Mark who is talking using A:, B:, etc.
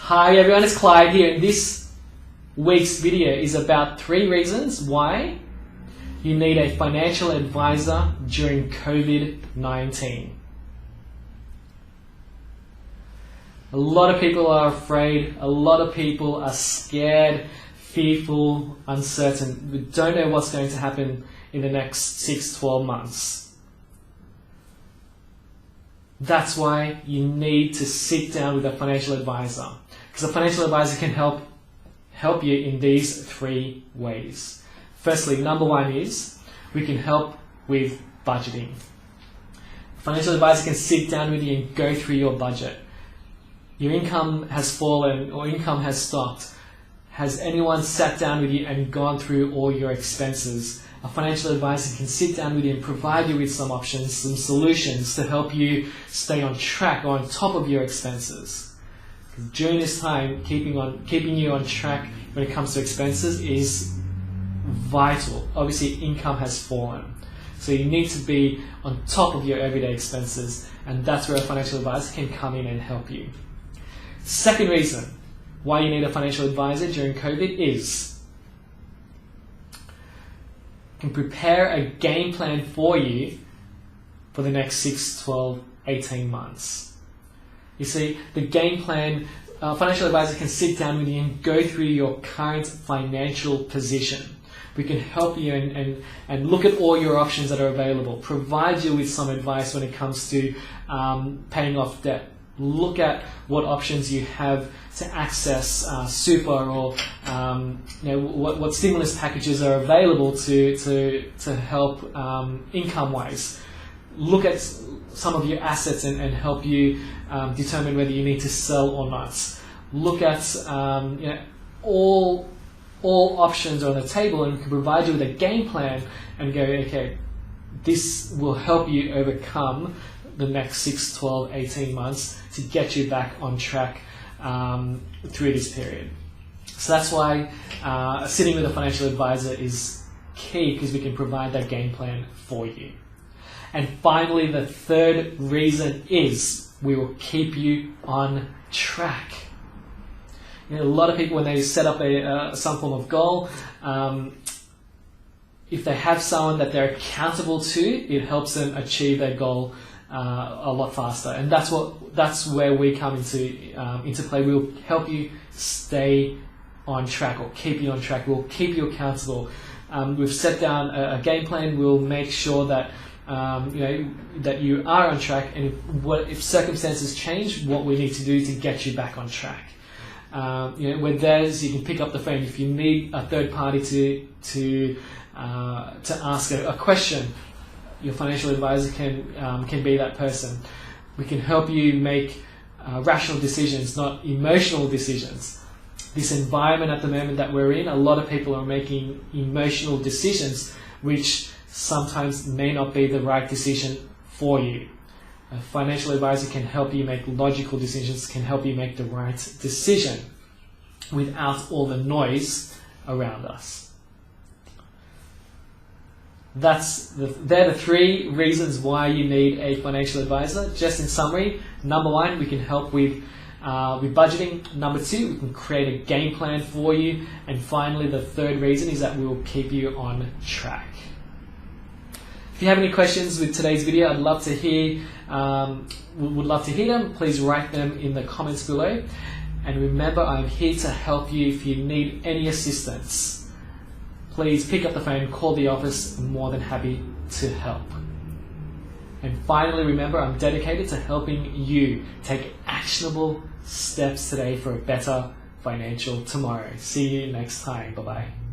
A: Hi everyone, it's Clyde here, and this week's video is about 3 reasons why you need a financial advisor during COVID-19. A lot of people are afraid, a lot of people are scared, fearful, uncertain. We don't know what's going to happen in the next 6-12 months. That's why you need to sit down with a financial advisor, because a financial advisor can help you in these 3 ways. Firstly, number 1 is we can help with budgeting. A financial advisor can sit down with you and go through your budget. Your income has fallen or income has stopped. Has anyone sat down with you and gone through all your expenses? A financial advisor can sit down with you and provide you with some options, some solutions to help you stay on track or on top of your expenses. During this time, keeping you on track when it comes to expenses is vital. Obviously, income has fallen, so you need to be on top of your everyday expenses, and that's where a financial advisor can come in and help you. Second reason why you need a financial advisor during COVID is can prepare a game plan for you for the next 6, 12, 18 months. You see, the game plan, a financial advisor can sit down with you and go through your current financial position. We can help you and look at all your options that are available, provide you with some advice when it comes to paying off debt. Look at what options you have to access super or what stimulus packages are available to help income-wise. Look at some of your assets and help you determine whether you need to sell or not. Look at all options are on the table, and we can provide you with a game plan and go, okay, this will help you overcome the next 6, 12, 18 months to get you back on track through this period. So that's why sitting with a financial advisor is key, because we can provide that game plan for you. And finally, the third reason is we will keep you on track. A lot of people, when they set up some form of goal, if they have someone that they're accountable to, it helps them achieve their goal a lot faster, and that's where we come into play. We'll help you stay on track, or keep you on track. We'll keep you accountable. We've set down a game plan. We'll make sure that that you are on track, and if circumstances change, what we need to do to get you back on track. Where there's, you can pick up the phone if you need a third party to ask a question. Your financial advisor can be that person. We can help you make rational decisions, not emotional decisions. This environment at the moment that we're in, a lot of people are making emotional decisions, which sometimes may not be the right decision for you. A financial advisor can help you make logical decisions, can help you make the right decision without all the noise around us. They're the 3 reasons why you need a financial advisor. Just in summary, number 1, we can help with budgeting. Number 2, we can create a game plan for you. And finally, the third reason is that we will keep you on track. If you have any questions with today's video, I'd love to hear. Would love to hear them. Please write them in the comments below. And remember, I'm here to help you if you need any assistance. Please pick up the phone, call the office. I'm more than happy to help. And finally, remember, I'm dedicated to helping you take actionable steps today for a better financial tomorrow. See you next time. Bye-bye.